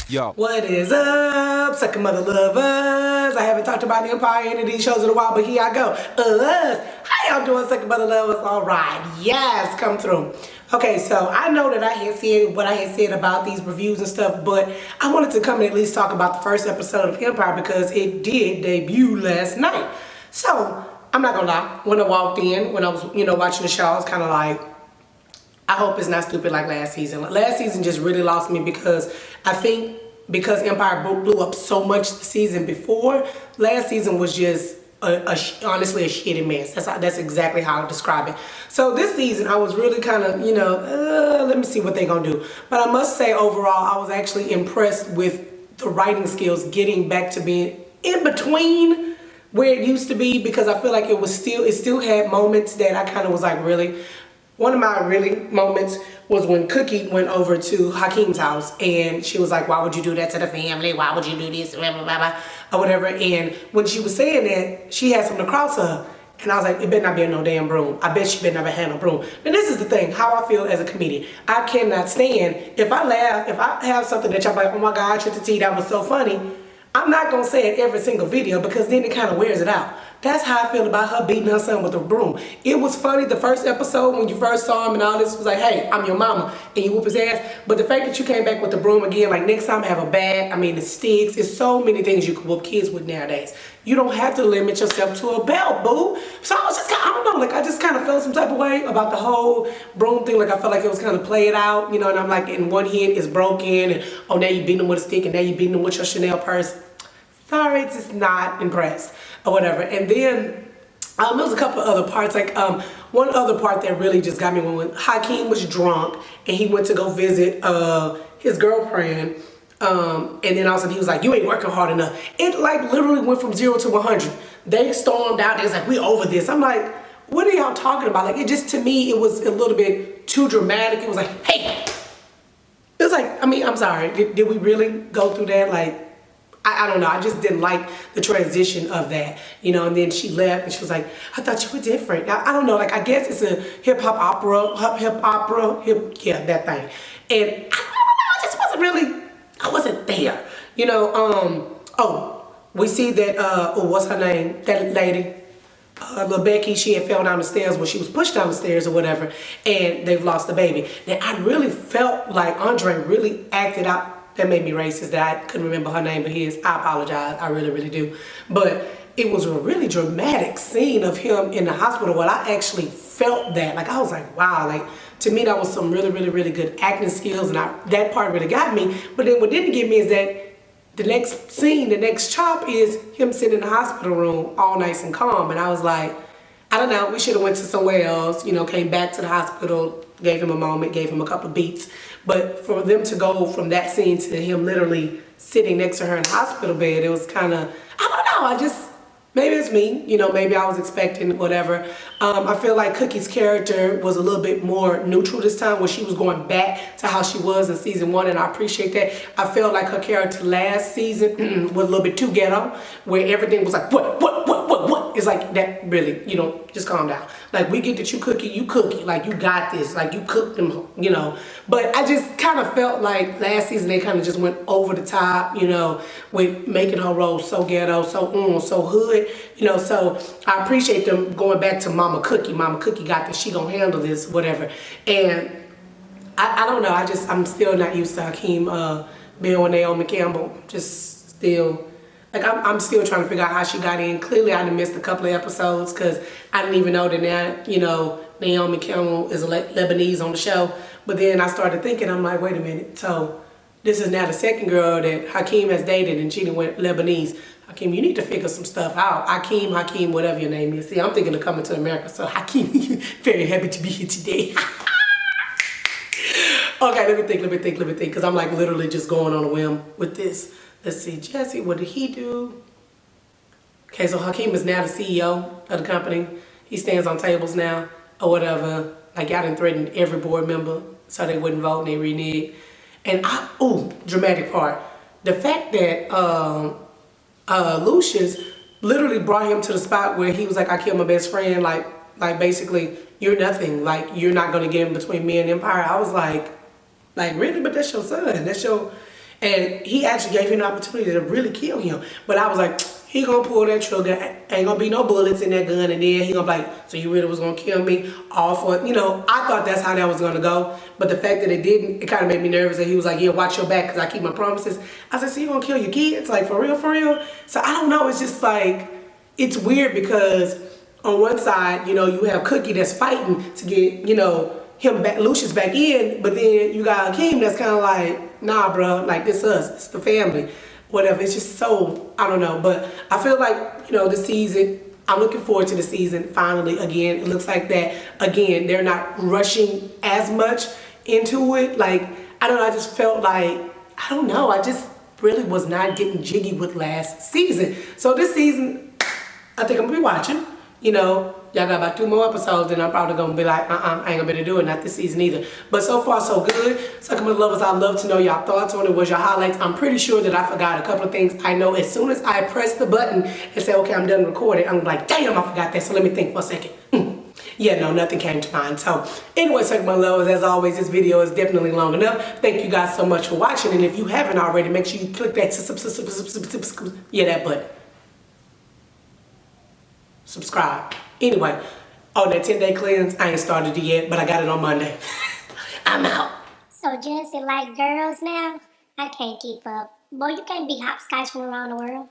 Yo. What is up, second mother lovers? I haven't talked about the Empire in any of these shows in a while, but here I go. How y'all doing, second mother lovers? All right, yes, come through. Okay, so I know that I had said what I had said about these reviews and stuff, but I wanted to come and at least talk about the first episode of Empire because it did debut last night. So I'm not gonna lie, when I walked in, when I was watching the show, I was kind of like, I hope it's not stupid like last season. Last season just really lost me because I think because Empire blew up so much the season before, last season was just honestly a shitty mess. That's exactly how I describe it. So this season I was really kind of, let me see what they're gonna do. But I must say overall I was actually impressed with the writing skills getting back to being in between where it used to be, because I feel like it still had moments that I kind of was like, really? One of my really moments was when Cookie went over to Hakeem's house and she was like, why would you do that to the family? Why would you do this? Blah, blah, blah, blah, or whatever. And when she was saying that, she had something across her. And I was like, it better not be no damn broom. I bet she better never have no broom. And this is the thing, how I feel as a comedian. I cannot stand, if I laugh, if I have something that y'all like, oh my God, Trinity, that was so funny, I'm not going to say it every single video because then it kind of wears it out. That's how I feel about her beating her son with a broom. It was funny the first episode when you first saw him and all this was like, hey, I'm your mama, and you whoop his ass. But the fact that you came back with the broom again, like next time have a bat, I mean the sticks, it's so many things you can whoop kids with nowadays. You don't have to limit yourself to a belt, boo. So I was just I don't know, like I just kind of felt some type of way about the whole broom thing. Like I felt like it was kind of played out, and I'm like, in one hit it's broken, and oh, now you beating him with a stick, and now you beating him with your Chanel purse. Sorry, just not impressed or whatever. And then there was a couple of other parts, like one other part that really just got me when Hakeem was drunk and he went to go visit his girlfriend, and then all of a sudden he was like, you ain't working hard enough. It like literally went from 0 to 100. They stormed out, they was like, we over this. I'm like, what are y'all talking about? Like, it just, to me, it was a little bit too dramatic. It was like, hey, it was like, I mean, I'm sorry, did we really go through that? Like, I don't know, I just didn't like the transition of that, and then she left and she was like, I thought you were different. I don't know, like I guess it's a hip-hop opera, yeah, that thing. And I don't know, I just wasn't really, I wasn't there, oh, we see that, what's her name, that lady, little Becky, she had fell down the stairs when she was pushed down the stairs or whatever, and they've lost the baby. Now, I really felt like Andre really acted out. That made me racist that I couldn't remember her name, but his. I apologize. I really, really do. But it was a really dramatic scene of him in the hospital where I actually felt that. Like, I was like, wow. Like, to me, that was some really, really, really good acting skills, and that part really got me. But then what didn't get me is that the next scene, the next chop is him sitting in the hospital room all nice and calm. And I was like, I don't know, we should have went to somewhere else, came back to the hospital, gave him a moment, gave him a couple of beats. But for them to go from that scene to him literally sitting next to her in the hospital bed, it was kind of, I don't know, maybe it's me, maybe I was expecting whatever. I feel like Cookie's character was a little bit more neutral this time, where she was going back to how she was in season 1, and I appreciate that. I felt like her character last season was a little bit too ghetto, where everything was like, what? It's like, that really, just calm down. Like, we get that you cookie, like you got this, like you cooked them, But I just kind of felt like last season they kind of just went over the top, with making her role so ghetto, so hood, so I appreciate them going back to Mama Cookie. Mama Cookie got this, she gonna handle this, whatever. And I don't know, I'm still not used to Hakeem being with Naomi Campbell. Just still, like, I'm still trying to figure out how she got in. Clearly I done missed a couple of episodes because I didn't even know that now, Naomi Campbell is Lebanese on the show. But then I started thinking, I'm like, wait a minute, so this is now the second girl that Hakeem has dated and she done went Lebanese. Hakeem, you need to figure some stuff out. Hakeem, whatever your name is. See, I'm thinking of coming to America, so Hakeem, very happy to be here today. Okay, let me think, because I'm like literally just going on a whim with this. Let's see, Jesse, what did he do? Okay, so Hakeem is now the CEO of the company. He stands on tables now, or whatever. Like, y'all done threatened every board member so they wouldn't vote and they reneged. And dramatic part. The fact that Lucius literally brought him to the spot where he was like, I killed my best friend, like basically, you're nothing. Like, you're not gonna get in between me and Empire. I was like really? But that's your son. That's your, And he actually gave him an opportunity to really kill him. But I was like, he gonna pull that trigger, ain't gonna be no bullets in that gun, and then he gonna be like, so you really was gonna kill me? All for, you know, I thought that's how that was gonna go. But the fact that it didn't, it kind of made me nervous that he was like, yeah, watch your back because I keep my promises. I said, so you gonna kill your kids? Like, for real, for real? So I don't know, it's just like, it's weird because on one side, you know, you have Cookie that's fighting to get, you know, him back, Lucius back in, but then you got Akeem that's kind of like, nah, bro, like this us, it's the family, whatever. It's just so, I don't know, but I feel like, you know, the season, I'm looking forward to the season finally. Again, it looks like that, again, they're not rushing as much into it. Like, I don't know, I just felt like, I don't know, I just really was not getting jiggy with last season. So this season, I think I'm gonna be watching. You know, y'all got about 2 more episodes, then I'm probably gonna be like, I ain't gonna be able to do it, not this season either. But so far, so good. Sucker Mother Lovers, I'd love to know y'all thoughts on it. What's your highlights? I'm pretty sure that I forgot a couple of things. I know as soon as I press the button and say, okay, I'm done recording, I'm like, damn, I forgot that. So let me think for a second. Yeah, no, nothing came to mind. So anyway, Sucker Mother Lovers, as always, this video is definitely long enough. Thank you guys so much for watching. And if you haven't already, make sure you click that that button. Subscribe. Anyway, on that 10-day cleanse, I ain't started it yet, but I got it on Monday. I'm out. So Jesse like girls now? I can't keep up. Boy, you can't be hopscotch from around the world.